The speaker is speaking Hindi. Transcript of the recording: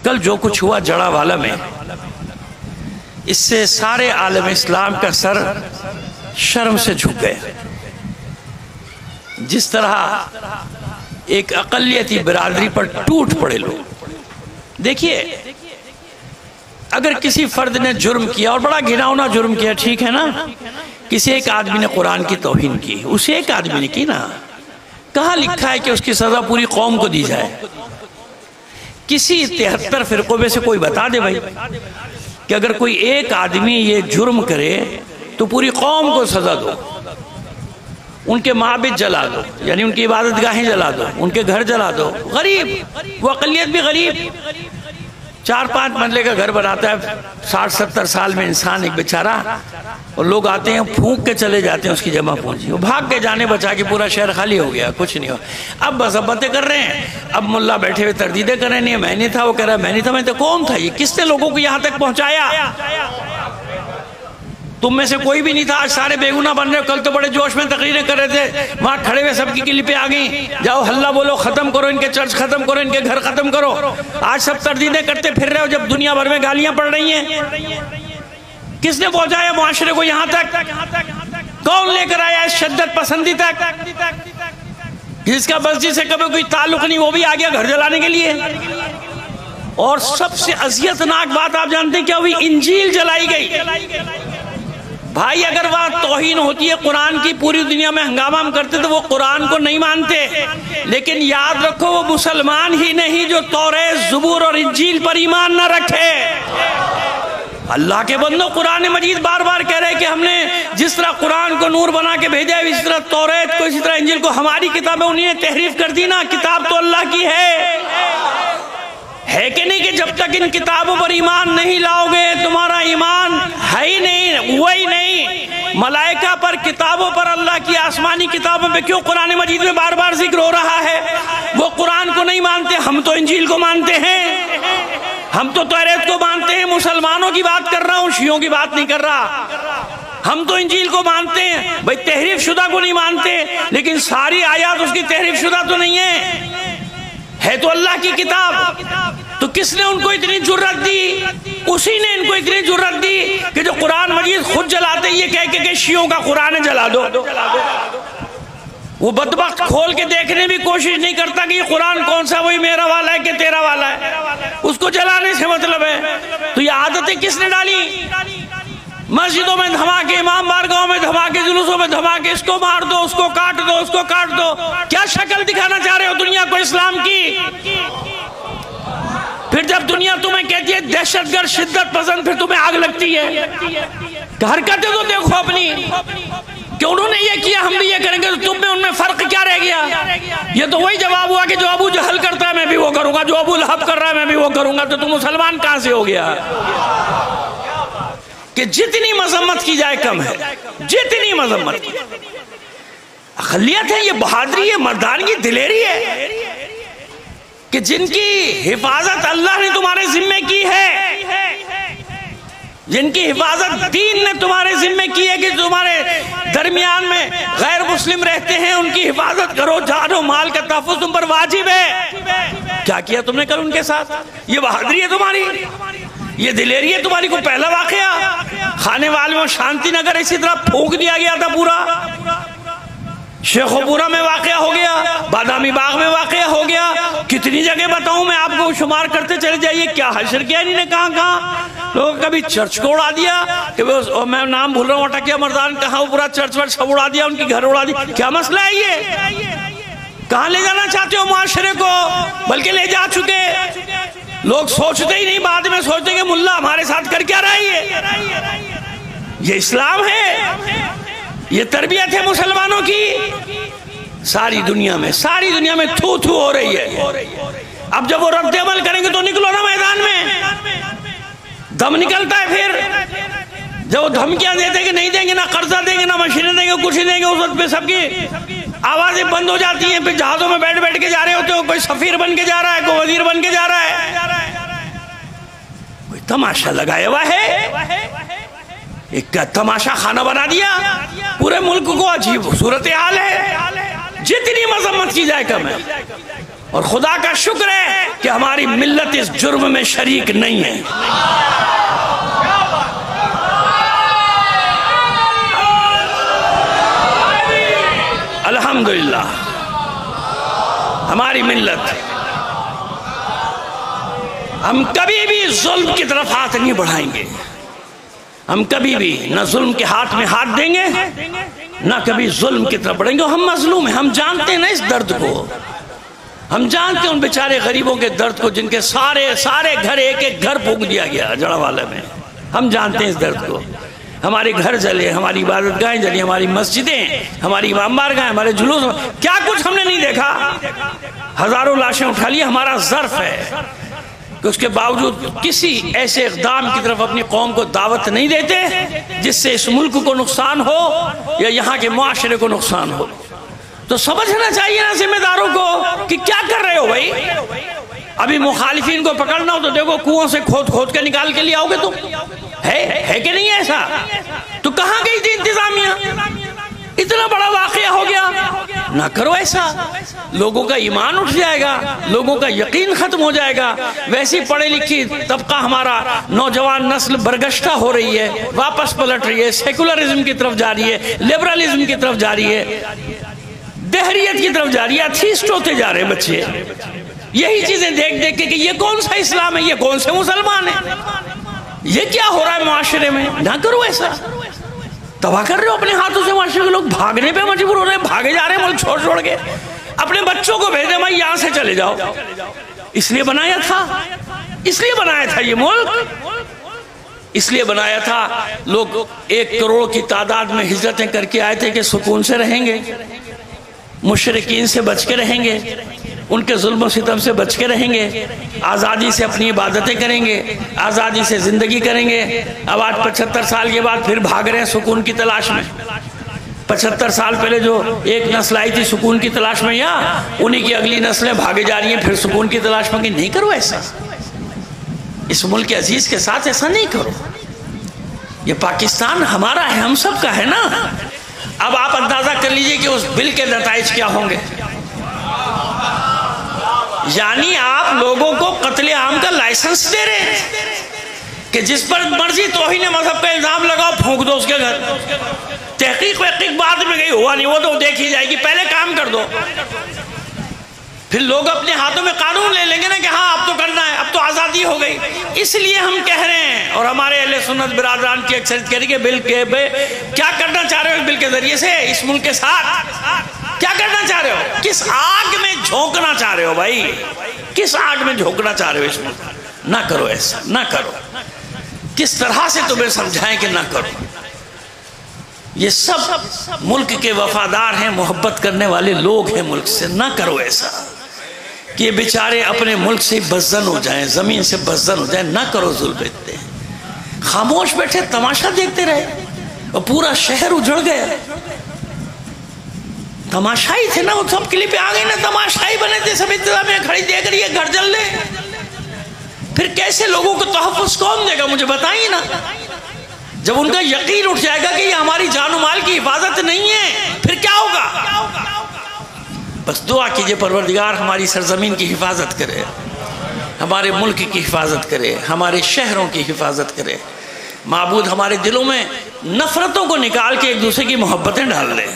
कल जो कुछ हुआ जड़ावाला में, इससे सारे आलम इस्लाम का सर शर्म से झुक गए। जिस तरह एक अक़लियती बिरादरी पर टूट पड़े लोग। देखिए, अगर किसी फर्द ने जुर्म किया और बड़ा घिनौना जुर्म किया, ठीक है ना, किसी एक आदमी ने कुरान की तौहीन की, उसे एक आदमी ने की ना, कहाँ लिखा है कि उसकी सजा पूरी कौम को दी जाए? किसी 73 फिरकों में से कोई बता दे भाई कि अगर कोई एक आदमी ये जुर्म करे तो पूरी कौम को सजा दो, उनके माबिद जला दो, यानी उनकी इबादत गाहें जला दो, उनके घर जला दो। गरीब, वो अक़लियत भी गरीब, 4-5 मंजिले का घर बनाता है 60-70 साल में इंसान, एक बेचारा, और लोग आते हैं फूंक के चले जाते हैं उसकी जमा पूंजी, वो भाग के जाने बचा के पूरा शहर खाली हो गया, कुछ नहीं हो। अब बस बातें कर रहे हैं, अब मुल्ला बैठे हुए तरदीदे कर रहे हैं, मैं नहीं था, वो कह रहा है मैं नहीं था, मैं तो कौन था? ये किसने लोगों को यहाँ तक पहुँचाया? तुम में से कोई भी नहीं था, आज सारे बेगुनाह बन रहे हो। कल तो बड़े जोश में तकरीरें कर रहे थे, वहां खड़े हुए सबकी क्लिपें आ गई, जाओ हल्ला बोलो, खत्म करो इनके चर्च, खत्म करो इनके घर, खत्म करो। आज सब तरदीदें करते फिर रहे हो जब दुनिया भर में गालियां पड़ रही हैं। किसने पहुंचाया मुआशरे को यहां तक? कौन लेकर आया इस शिद्दत पसंदी तक? जिसका मस्जिद से कभी कोई ताल्लुक नहीं, वो भी आ गया घर जलाने के लिए। और सबसे अजियतनाक बात आप जानते हैं क्या हुई? इंजील जलाई गई। भाई, अगर वहां तौहीन होती है कुरान की, पूरी दुनिया में हंगामा हम करते तो वो कुरान को नहीं मानते। लेकिन याद रखो, वो मुसलमान ही नहीं जो तौरेत, ज़बूर और इंजील पर ईमान न रखे। अल्लाह के बंदो, कुरान मजीद बार बार कह रहे हैं कि हमने जिस तरह कुरान को नूर बना के भेजा है, इस तरह तौरेत को, इसी तरह इंजील को, हमारी किताबें उन्हें तहरीफ कर दी ना। किताब तो अल्लाह की है कि नहीं? कि जब तक इन किताबों पर ईमान नहीं लाओगे तुम्हारा ईमान है ही नहीं, हुआ ही नहीं। मलाइका पर, किताबों पर, अल्लाह की आसमानी किताबों पे क्यों कुरान मजीद में बार बार जिक्र हो रहा है? वो कुरान को नहीं मानते, हम तो इंजील को मानते हैं, हम तो तौरात को मानते हैं। मुसलमानों की बात कर रहा हूँ, शियों की बात नहीं कर रहा। हम तो इंजील को मानते हैं भाई, तहरीफ शुदा को नहीं मानते, लेकिन सारी आयात उसकी तहरीफ शुदा तो नहीं है तो अल्लाह की किताब। तो किसने उनको इतनी जुर्रत दी? उसी ने इनको इतनी जुर्रत दी कि जो कुरान मजीद खुद जलाते ये कह के शियों का कुरान जला दो। वो बदबख्त खोल के देखने भी कोशिश नहीं करता कि ये कुरान कौन सा, वही मेरा वाला है कि तेरा वाला है, उसको जलाने से मतलब है। तो ये आदतें किसने डाली? मस्जिदों में धमाके, इमाम बारगाहों में धमाके, जुलूसों में धमाके, इसको मार दो, उसको काट दो, उसको काट दो। क्या शक्ल दिखाना चाह रहे हो दुनिया को इस्लाम की? फिर जब दुनिया तुम्हें कहती है दहशतगर्द, शिद्दत पसंद, फिर तुम्हें आग लगती है। हरकतें तो देखो अपनी, कि उन्होंने ये किया हम भी ये करेंगे, तो तुम में उनमें फर्क क्या रह गया? ये तो वही जवाब हुआ कि जो अबू जहल करता है मैं भी वो करूंगा, जो अबू लहब कर रहा है मैं भी वो करूंगा। तो तुम मुसलमान कहां से हो गया? कि जितनी मजम्मत की जाए कम है, जितनी मजम्मत की। अक़लियत है, ये बहादुरी है, मर्दानगी, दिलेरी है कि जिनकी हिफाजत अल्लाह ने तुम्हारे जिम्मे की है, जिनकी हिफाजत दीन ने तुम्हारे जिम्मे की है, कि तुम्हारे दरमियान में गैर मुस्लिम रहते हैं, उनकी हिफाजत करो, जानो माल का तहफ़्फ़ुज़ तुम पर वाजिब है। क्या किया तुमने कल उनके साथ? ये बहादुरी है तुम्हारी, ये दिलेरी है तुम्हारी। को पहला वाकया खानेवाल में शांति नगर इसी तरह फूंक दिया गया था पूरा, शेखोपुरा में वाकया हो गया, बादामी बाग में वाकया हो गया, कितनी जगह बताऊं मैं आपको, शुमार करते चले जाइए। क्या हशर किया इन्होंने, कहां कहां लोग, कभी चर्च को उड़ा दिया कि वो मैं नाम भूल रहा हूँ, अटकिया मर्दान, कहा पूरा चर्च वर्च सब उड़ा दिया, उनकी घर उड़ा दी। क्या मसला है ये? कहां ले जाना चाहते हो मुआशरे को? बल्कि ले जा चुके, लोग सोचते ही नहीं, बाद में सोचते कि मुल्ला हमारे साथ कर क्या रहा है। ये इस्लाम है, ये तरबियत है मुसलमानों की। सारी दुनिया में थू थू हो रही है। अब जब वो रद्द अमल करेंगे तो निकलो ना मैदान में, दम निकलता है। फिर जब वो धमकियां देते कि नहीं देंगे, ना कर्जा देंगे, ना मशीनें देंगे, कुछ नहीं देंगे, उस वक्त पे सबकी आवाजें बंद हो जाती हैं। फिर जहाजों में बैठ बैठ के जा रहे होते हो, कोई सफीर बन के जा रहा है, कोई वजीर बन के जा रहा है, कोई तमाशा लगाया हुआ है, एक तमाशा खाना बना दिया पूरे मुल्क को। अजीब सूरत हाल है, जितनी मजम्मत की जाए कम है। और खुदा का शुक्र है कि हमारी मिल्लत इस जुर्म में शरीक नहीं है। अल्हम्दुलिल्लाह हमारी मिल्लत, हम कभी भी जुल्म की तरफ हाथ नहीं बढ़ाएंगे। हम कभी भी न जुल्म के हाथ में हाथ देंगे, न कभी जुल्म की तरफ बढ़ेंगे। हम मजलूम हैं, हम जानते हैं ना इस दर्द को, हम जानते हैं उन बेचारे गरीबों के दर्द को जिनके सारे सारे घर एक एक घर फूंक दिया गया जड़ावाले में। हम जानते हैं इस दर्द को। हमारे घर जले, हमारी इबादतगाहें जली, हमारी मस्जिदें, हमारी इमाम बारगाहें, हमारे जुलूस, क्या कुछ हमने नहीं देखा। हजारों लाशें उठा ली। हमारा ज़र्फ है कि उसके बावजूद किसी ऐसे इक़दाम की तरफ अपनी कौम को दावत नहीं देते जिससे इस मुल्क को नुकसान हो या यहाँ के मुआशरे को नुकसान हो। तो समझना चाहिए ना जिम्मेदारों को कि क्या कर रहे हो भाई। अभी मुखालिफिन को पकड़ना हो तो देखो कुओं से खोद खोद के निकाल के लिए आओगे तुम, है कि नहीं है ऐसा? तो कहाँ गई थी इंतजामिया? इतना बड़ा वाकया हो गया, ना करो ऐसा। लोगों का ईमान उठ जाएगा, लोगों का यकीन खत्म हो जाएगा। वैसी पढ़े लिखी तबका हमारा नौजवान नस्ल बरगश्ता हो रही है, वापस पलट रही है, सेकुलरिज्म की तरफ जा रही है, लिबरलिज्म की तरफ जा रही है, दहरियत की तरफ जा रही है, अथीस्ट होते जा रहे हैं बच्चे। यही चीजें देख देख के कि ये कौन सा इस्लाम है, ये कौन से मुसलमान है, ये क्या हो रहा है मुआशरे में। ना करो ऐसा, तबाह कर रहे हो अपने हाथों से मुआशरे के लोग। भागने पे मजबूर हो रहे हैं, भागे जा रहे हैं मुल्क छोड़ छोड़ के। अपने बच्चों को भेजे भाई यहां से चले जाओ। इसलिए बनाया था, इसलिए बनाया था ये मुल्क, इसलिए बनाया था। लोग 1 करोड़ की तादाद में हिजरतें करके आए थे कि सुकून से रहेंगे, मुशरिकीन से बच के रहेंगे, उनके जुल्म सितम से बच के रहेंगे, आज़ादी से अपनी इबादतें करेंगे, आज़ादी से ज़िंदगी करेंगे। अब आज 75 साल के बाद फिर भाग रहे हैं सुकून की तलाश में। 75 साल पहले जो एक नस्ल आई थी सुकून की तलाश में, या उन्हीं की अगली नस्लें भागे जा रही हैं फिर सुकून की तलाश में। कि नहीं करो ऐसा, इस मुल्क के अजीज़ के साथ ऐसा नहीं करो। ये पाकिस्तान हमारा है, हम सब का है ना। अब आप अंदाजा कर लीजिए कि उस बिल के नताइज क्या होंगे। यानी आप लोगों को कत्ले आम का लाइसेंस दे रहे हैं कि जिस पर मर्जी तौहीन मजहब का इल्जाम लगाओ, फूंक दो उसके घर। तहकीक वहकीक बाद में गई, हुआ नहीं वो तो देखी जाएगी, पहले काम कर दो। फिर लोग अपने हाथों में कानून ले लेंगे ना कि हाँ अब तो करना है, अब तो आज़ादी हो गई। इसलिए हम कह रहे हैं, और हमारे अहले सुन्नत बिरादरान की अक्सरियत कह रही है, बिल के क्या करना चाह रहे हो? बिल के जरिए से इस मुल्क के साथ क्या करना चाह रहे हो? किस आग में झोंकना चाह रहे हो भाई? किस आग में झोंकना चाह रहे हो इस मुल्क? ना करो ऐसा, ना करो। किस तरह से तुम्हें समझाएं कि ना करो। ये सब मुल्क के वफादार हैं, मोहब्बत करने वाले लोग हैं मुल्क से। ना करो ऐसा कि ये बेचारे अपने मुल्क से बज़्ज़न हो जाएं, ज़मीन से बज़्ज़न हो जाएं। ना करो जुल्म इतने। खामोश बैठे तमाशा देखते रहे और पूरा शहर उजड़ गया। तमाशाई थे ना, वो सब क्लिप आ गई ना, तमाशाई बने थे, सब इंतजामिया खड़ी देख रही है, घर जल रहे। फिर कैसे लोगों को तहफ़्फ़ुज़ कौन देगा? मुझे बताइए ना। जब उनका यकीन उठ जाएगा कि ये हमारी जान और माल की हिफाजत नहीं है, फिर क्या होगा? बस दुआ कीजिए परवरदिगार हमारी सरजमीन की हिफाजत करे, हमारे मुल्क की हिफाजत करे, हमारे शहरों की हिफाजत करे। माबूद हमारे दिलों में नफरतों को निकाल के एक दूसरे की मोहब्बतें डाल दे।